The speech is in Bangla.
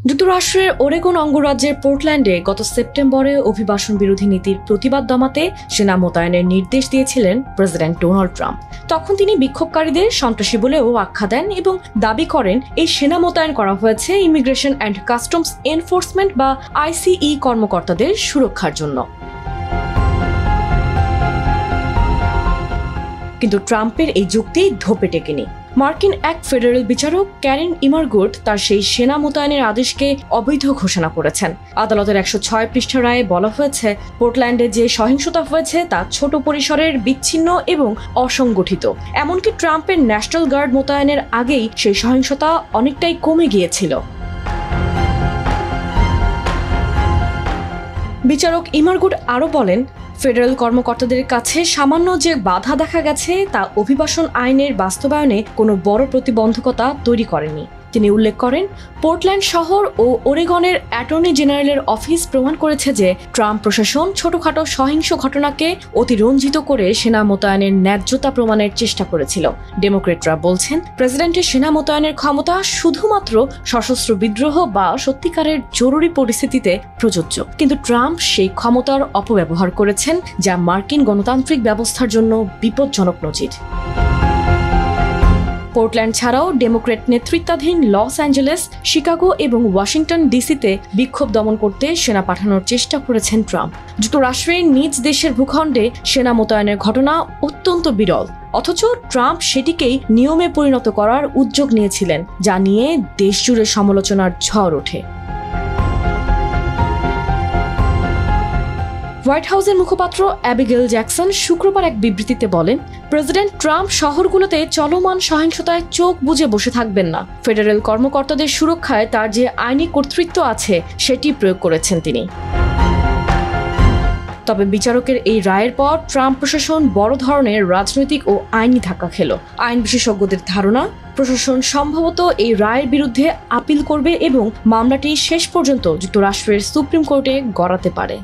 যুক্তরাষ্ট্রের ওরেগন অঙ্গরাজ্যের পোর্টল্যান্ডে গত সেপ্টেম্বরে অভিবাসন বিরোধী নীতির প্রতিবাদ দমাতে সেনা মোতায়েনের নির্দেশ দিয়েছিলেন প্রেসিডেন্ট ডোনাল্ড ট্রাম্প। তখন তিনি বিক্ষোভকারীদের সন্ত্রাসী বলেও আখ্যা দেন এবং দাবি করেন এই সেনা মোতায়েন করা হয়েছে ইমিগ্রেশন অ্যান্ড কাস্টমস এনফোর্সমেন্ট বা আইসিই কর্মকর্তাদের সুরক্ষার জন্য। কিন্তু ট্রাম্পের এই যুক্তি ধোপে টেকেনি। মার্কিন এক ফেডারেল বিচারক ক্যারেন ইমারগুট তার সেই সেনা মোতায়েনের আদেশকে অবৈধ ঘোষণা করেছেন। আদালতের 106 পৃষ্ঠা রায়ে বলা হয়েছে, পোর্টল্যান্ডে যে সহিংসতা হয়েছে তা ছোট পরিসরের, বিচ্ছিন্ন এবং অসংগঠিত। এমনকি ট্রাম্পের ন্যাশনাল গার্ড মোতায়েনের আগেই সেই সহিংসতা অনেকটাই কমে গিয়েছিল। বিচারক ইমারগুট আরও বলেন, ফেডারেল কর্মকর্তাদের কাছে সামান্য যে বাধা দেখা গেছে তা অভিবাসন আইনের বাস্তবায়নে কোনো বড় প্রতিবন্ধকতা তৈরি করেনি। তিনি উল্লেখ করেন, পোর্টল্যান্ড শহর ও ওরেগনের অ্যাটর্নি জেনারেলের অফিস প্রমাণ করেছে যে ট্রাম্প প্রশাসন ছোটখাটো সহিংস ঘটনাকে অতিরঞ্জিত করে সেনা মোতায়েনের ন্যায্যতা প্রমাণের চেষ্টা করেছিল। ডেমোক্রেটরা বলছেন, প্রেসিডেন্টের সেনা মোতায়েনের ক্ষমতা শুধুমাত্র সশস্ত্র বিদ্রোহ বা সত্যিকারের জরুরি পরিস্থিতিতে প্রযোজ্য। কিন্তু ট্রাম্প সেই ক্ষমতার অপব্যবহার করেছেন, যা মার্কিন গণতান্ত্রিক ব্যবস্থার জন্য বিপজ্জনক নজির। পোর্টল্যান্ড ছাড়াও ডেমোক্র্যাট নেতৃত্বাধীন লস অ্যাঞ্জেলেস, শিকাগো এবং ওয়াশিংটন ডিসিতে বিক্ষোভ দমন করতে সেনা পাঠানোর চেষ্টা করেছেন ট্রাম্প। যুক্তরাষ্ট্রের নিজ দেশের ভূখণ্ডে সেনা মোতায়েনের ঘটনা অত্যন্ত বিরল, অথচ ট্রাম্প সেটিকেই নিয়মে পরিণত করার উদ্যোগ নিয়েছিলেন, যা নিয়ে দেশজুড়ে সমালোচনার ঝড় ওঠে। হোয়াইট হাউসের মুখপাত্র অ্যাবিগেল জ্যাকসন শুক্রবার এক বিবৃতিতে বলেন, প্রেসিডেন্ট ট্রাম্প শহরগুলোতে চলমান সহিংসতায় চোখ বুজে বসে থাকবেন না। ফেডারেল কর্মকর্তাদের সুরক্ষায় তার যে আইনি কর্তৃত্ব আছে সেটি প্রয়োগ করেছেন তিনি। তবে বিচারকের এই রায়ের পর ট্রাম্প প্রশাসন বড় ধরনের রাজনৈতিক ও আইনি ধাক্কা খেল। আইন বিশেষজ্ঞদের ধারণা, প্রশাসন সম্ভবত এই রায়ের বিরুদ্ধে আপিল করবে এবং মামলাটি শেষ পর্যন্ত যুক্তরাষ্ট্রের সুপ্রিম কোর্টে গড়াতে পারে।